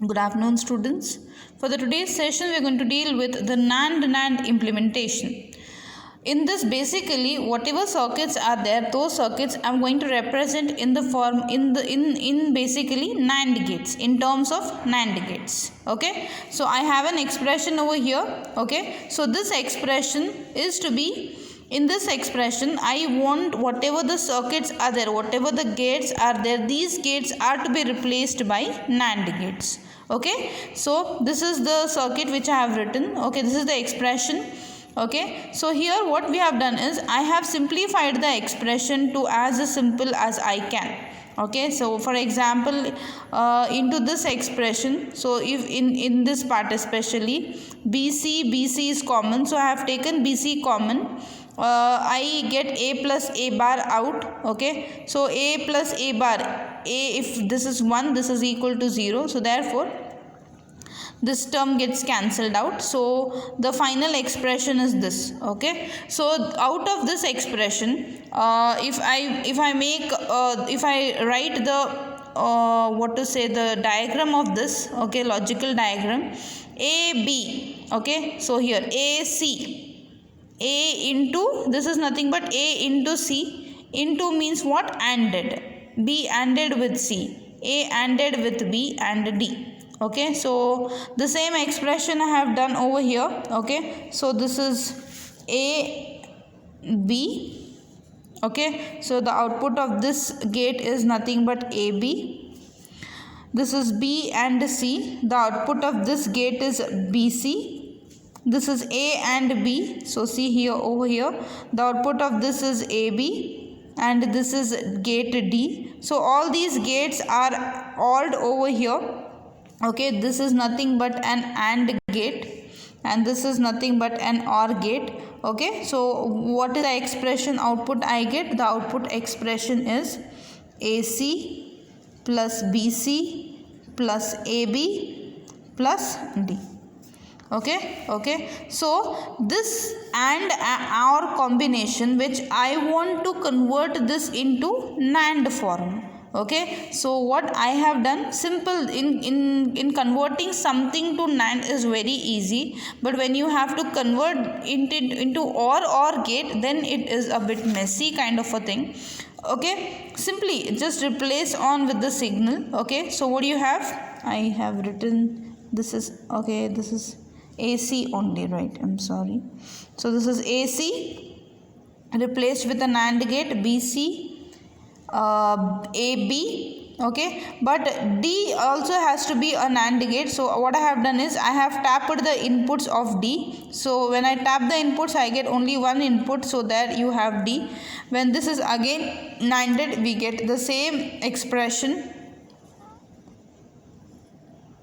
Good afternoon, students. For the today's session, we are going to deal with the NAND implementation. In this, basically, whatever circuits are there, those circuits I'm going to represent in the form in basically NAND gates, in terms of NAND gates. Okay, so I have an expression over here. Okay, so this expression is to be. In this expression, I want whatever the circuits are there, whatever the gates are there, these gates are to be replaced by NAND gates. Okay, so this is the circuit which I have written. Okay, this is the expression. Okay, so here what we have done is I have simplified the expression to as simple as I can. Okay, so for example, into this expression, so if in this part especially BC is common, so I have taken BC common. I get a plus a bar out. Okay, so a plus a bar, a, if this is 1, this is equal to 0, so therefore this term gets cancelled out. So the final expression is this. Okay, so out of this expression, if I write the the diagram of this, okay, logical diagram, AB. Okay, so here AC, A into, this is nothing but A into C, into means what? ANDed, B ANDed with C, A ANDed with B and D. Okay, so the same expression I have done over here. Okay, so this is A B. Okay, so the output of this gate is nothing but AB. This is B and C. The output of this gate is BC. This is A and B. So see here, over here, the output of this is AB and this is gate D. So all these gates are ALLed over here. Okay, this is nothing but an AND gate and this is nothing but an OR gate. Okay, so what is the expression output I get? The output expression is AC plus BC plus AB plus D. Okay, so this AND OR combination, which I want to convert this into NAND form. Okay, so what I have done, simple, in converting something to NAND is very easy, but when you have to convert into OR gate, then it is a bit messy kind of a thing. Okay, simply just replace on with the signal. Okay, so what do you have? I have written, this is, okay, this is AC only, right? I'm sorry. So this is AC replaced with a NAND gate, BC, AB. Okay, but D also has to be a NAND gate. So what I have done is I have tapped the inputs of D. So when I tap the inputs, I get only one input, so there you have D. When this is again NANDed, we get the same expression.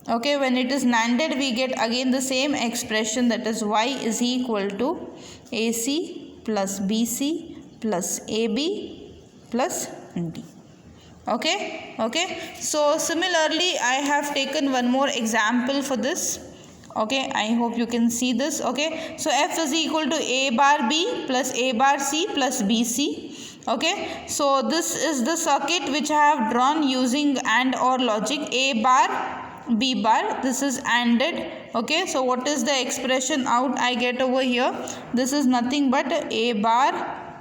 Okay, when it is NANDed, we get again the same expression, that is Y is equal to AC plus BC plus AB plus D. Okay, so similarly I have taken one more example for this. Okay, I hope you can see this. Okay, so F is equal to A bar B plus A bar C plus BC. Okay, so this is the circuit which I have drawn using AND OR logic. A bar B bar, this is ANDed. Okay, so what is the expression out I get over here? This is nothing but A bar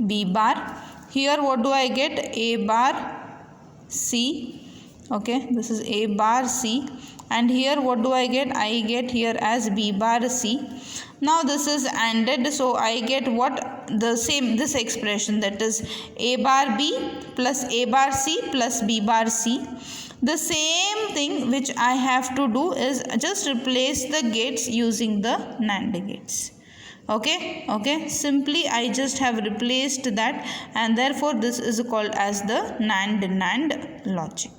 B bar. Here what do I get? A bar C. Okay, this is A bar C, and here what do I get? I get here as B bar C. Now this is ANDed, so I get what? The same, this expression, that is A bar B plus A bar C plus B bar C. The same thing which I have to do is just replace the gates using the NAND gates. Okay, simply I just have replaced that, and therefore this is called as the NAND logic.